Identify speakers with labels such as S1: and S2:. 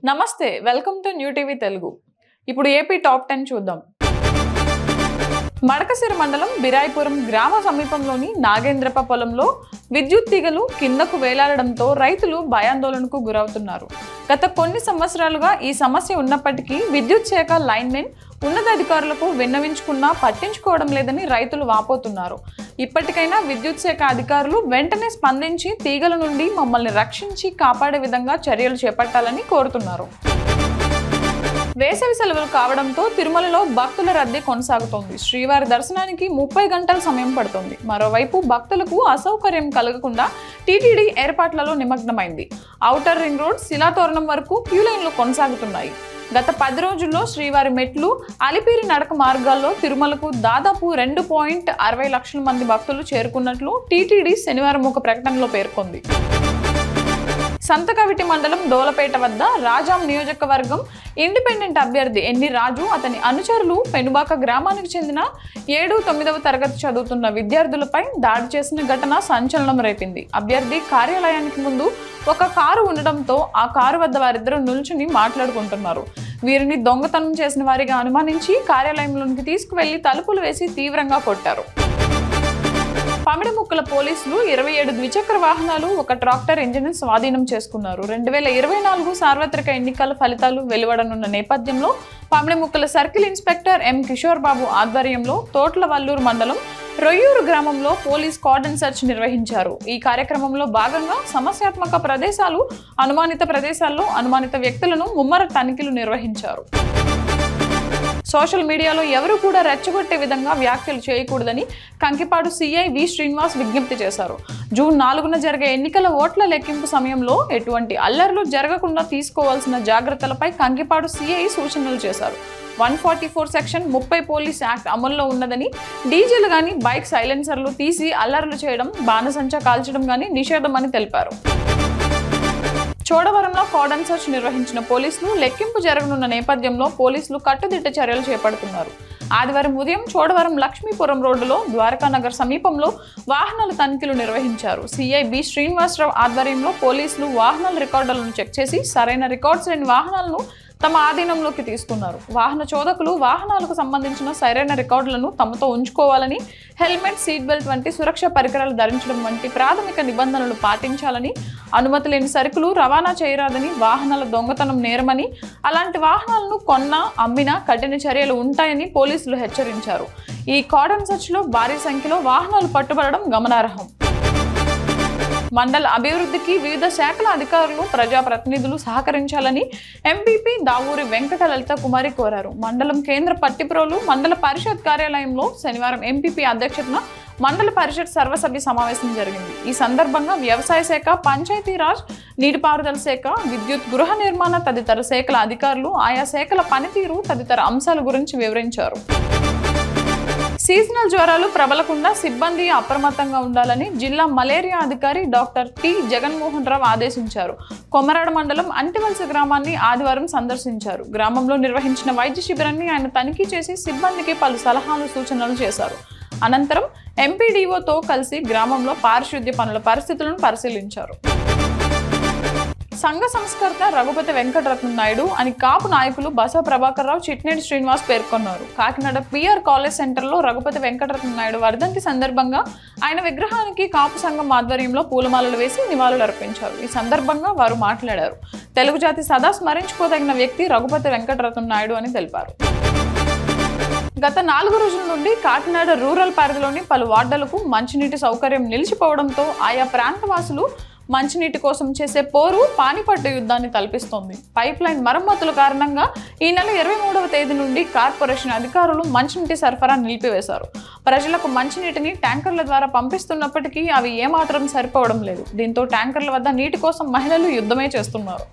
S1: నమస్తే welcome to new TV Telugu. ఇప్పుడు AP top 10 చూద్దాం. మడకసిర మండలం బిరాయిపురం గ్రామ సమీపంలోని నాగేంద్రప పొలంలో విద్యుత్ తీగలు కిందకు వేలాడడంతో రైతులు భయాందోళనకు గురవుతున్నారు. గత కొన్ని సంవత్సరాలుగా ఈ సమస్య ఉన్నప్పటికీ విద్యుత్ శాఖ లైన్మెన్ ఉన్నతాధికారులకు విన్నవించుకున్నా పట్టించుకోవడం లేదని రైతులు వాపోతున్నారు. ఇప్పటికైనా విద్యుత్ శాఖ అధికారులు వెంటనే స్పందించి తీగల నుండి మమ్మల్ని రక్షించి కాపాడే విధంగా చర్యలు చేపట్టాలని కోరుతున్నారు. వేసవి సెలవులు కావడంతో తిరుమలలో భక్తుల రద్దీ కొనసాగుతోంది. శ్రీవారి దర్శనానికి 30 గంటల సమయం పడుతోంది. మరోవైపు భక్తులకు అసౌకర్యం కలగకుండా టీటీడీ ఏర్పాట్లలో నిమగ్నమైంది. ఔటర్ రింగ్ రోడ్, శిలాతోరణం వరకు క్యూ లైన్లు కొనసాగుతున్నాయి. గత 10 రోజుల్లో శ్రీవారి మెట్లు, అలిపిరి నడక మార్గాల్లో తిరుమలకు దాదాపు 2.60 లక్షల మంది భక్తులు చేరుకున్నట్లు టీటీడీ శనివారం ఒక ప్రకటనలో పేర్కొంది. సంతకవిటి మండలం దోలపేట వద్ద రాజాం నియోజకవర్గం ఇండిపెండెంట్ అభ్యర్థి ఎన్ని రాజు, అతని అనుచరులు పెనుబాక గ్రామానికి చెందిన 7, 9వ తరగతి చదువుతున్న విద్యార్థులపై దాడి చేసిన ఘటన సంచలనం రేపింది. అభ్యర్థి కార్యాలయానికి ముందు ఒక కారు ఉండడంతో ఆ కారు వద్ద వారిద్దరూ నిల్చుని మాట్లాడుకుంటున్నారు. వీరిని దొంగతనం చేసిన వారిగా అనుమానించి కార్యాలయంలోనికి తీసుకువెళ్లి తలుపులు వేసి తీవ్రంగా కొట్టారు. పమిడిముక్కల పోలీసులు 27 ద్విచక్ర వాహనాలు, ఒక ట్రాక్టర్ ఇంజిన్ స్వాధీనం చేసుకున్నారు. 2024 సార్వత్రిక ఎన్నికల ఫలితాలు వెలువడనున్న నేపథ్యంలో Pamidimukkala circle inspector M Kishore Babu ఆధ్వర్యంలో తోట్లవల్లూరు మండలం రొయ్యూరు గ్రామంలో పోలీస్ కార్డన్ సెర్చ్ నిర్వహించారు. ఈ కార్యక్రమంలో భాగంగా సమస్యాత్మక ప్రదేశాలు, అనుమానిత ప్రదేశాల్లో అనుమానిత వ్యక్తులను ముమ్మర తనిఖీలు నిర్వహించారు. సోషల్ మీడియాలో ఎవరు కూడా రెచ్చగొట్టే విధంగా వ్యాఖ్యలు చేయకూడదని కంకిపాడు సీఐ వి శ్రీనివాస్ విజ్ఞప్తి చేశారు. జూన్ 4న జరిగే ఎన్నికల ఓట్ల లెక్కింపు సమయంలో ఎటువంటి అల్లర్లు జరగకుండా తీసుకోవాల్సిన జాగ్రత్తలపై కంకిపాడు సీఐ సూచనలు చేశారు. 144 సెక్షన్ 30 పోలీస్ యాక్ట్ అమల్లో ఉన్నదని, డీజేలు గాని బైక్ సైలెన్సర్లు తీసి అల్లర్లు చేయడం, బాణసంచా కాల్చడం గాని నిషేధమని తెలిపారు. చోడవరంలో కార్డన్ సెర్చ్ నిర్వహించిన పోలీసులు లెక్కింపు జరగనున్న నేపథ్యంలో పోలీసులు కట్టుదిట్ట చర్యలు చేపడుతున్నారు. ఆదివారం ఉదయం చోడవరం లక్ష్మీపురం రోడ్డులో ద్వారకానగర్ సమీపంలో వాహనాల తనిఖీలు నిర్వహించారు. సిఐ బి శ్రీనివాసరావు ఆధ్వర్యంలో పోలీసులు వాహనాల రికార్డులను చెక్ చేసి సరైన రికార్డ్స్ లేని వాహనాలను తమ ఆధీనంలోకి తీసుకున్నారు. వాహన చోదకులు వాహనాలకు సంబంధించిన సరైన రికార్డులను తమతో ఉంచుకోవాలని, హెల్మెట్, సీట్ బెల్ట్ వంటి సురక్షా పరికరాలు ధరించడం వంటి ప్రాథమిక నిబంధనలు పాటించాలని, అనుమతి లేని సరుకులు రవాణా చేయరాదని, వాహనాల దొంగతనం నేరమని, అలాంటి వాహనాలను కొన్నా అమ్మినా కఠిన చర్యలు ఉంటాయని పోలీసులు హెచ్చరించారు. ఈ కార్డన్ సెర్చ్లో భారీ సంఖ్యలో వాహనాలు పట్టుబడడం గమనార్హం. మండల అభివృద్ధికి వివిధ శాఖల అధికారులు, ప్రజాప్రతినిధులు సహకరించాలని ఎంపీపీ దావూరి వెంకట లలిత కుమారి కోరారు. మండలం కేంద్ర పట్టిప్రోలు మండల పరిషత్ కార్యాలయంలో శనివారం ఎంపీపీ అధ్యక్షతన మండల పరిషత్ సర్వసభ్య సమావేశం జరిగింది. ఈ సందర్భంగా వ్యవసాయ శాఖ, పంచాయతీరాజ్, నీటిపారుదల శాఖ, విద్యుత్, గృహ నిర్మాణ తదితర శాఖల అధికారులు ఆయా శాఖల పనితీరు తదితర అంశాల గురించి వివరించారు. సీజనల్ జ్వరాలు ప్రబలకుండా సిబ్బంది అప్రమత్తంగా ఉండాలని జిల్లా మలేరియా అధికారి డాక్టర్ టి జగన్మోహన్ రావు ఆదేశించారు. కొమరాడ మండలం అంటివలస గ్రామాన్ని ఆదివారం సందర్శించారు. గ్రామంలో నిర్వహించిన వైద్య శిబిరాన్ని ఆయన తనిఖీ చేసి సిబ్బందికి పలు సలహాలు, సూచనలు చేశారు. అనంతరం ఎంపీడీఓతో కలిసి గ్రామంలో పారిశుద్ధ్య పనుల పరిస్థితులను పరిశీలించారు. సంఘ సంస్కర్త రఘుపతి వెంకటరత్నం నాయుడు అని కాపు నాయకులు బసవ ప్రభాకర్ రావు, చిట్నేటి శ్రీనివాస్ పేర్కొన్నారు. కాకినాడ పిఆర్ కాలేజ్ సెంటర్లో రఘుపతి వెంకటరత్నం నాయుడు వర్ధంతి సందర్భంగా ఆయన విగ్రహానికి కాపు సంఘం ఆధ్వర్యంలో పూలమాలలు వేసి నివాళులు అర్పించారు. ఈ సందర్భంగా వారు మాట్లాడారు. తెలుగు జాతి సదా స్మరించుకోదగిన వ్యక్తి రఘుపతి వెంకటరత్నం నాయుడు అని తెలిపారు. గత 4 రోజుల నుండి కాకినాడ రూరల్ పరిధిలోని పలు వార్డులకు మంచినీటి సౌకర్యం నిలిచిపోవడంతో ఆయా ప్రాంతవాసులు మంచినీటి కోసం చేసే పోరు పానిపట్టు యుద్ధాన్ని తలపిస్తోంది. పైప్ లైన్ మరమ్మతుల కారణంగా ఈ నెల 23వ తేదీ నుండి కార్పొరేషన్ అధికారులు మంచినీటి సరఫరా నిలిపివేశారు. ప్రజలకు మంచినీటిని ట్యాంకర్ల ద్వారా పంపిస్తున్నప్పటికీ అవి ఏమాత్రం సరిపోవడం లేదు. దీంతో ట్యాంకర్ల వద్ద నీటి కోసం మహిళలు యుద్ధమే చేస్తున్నారు.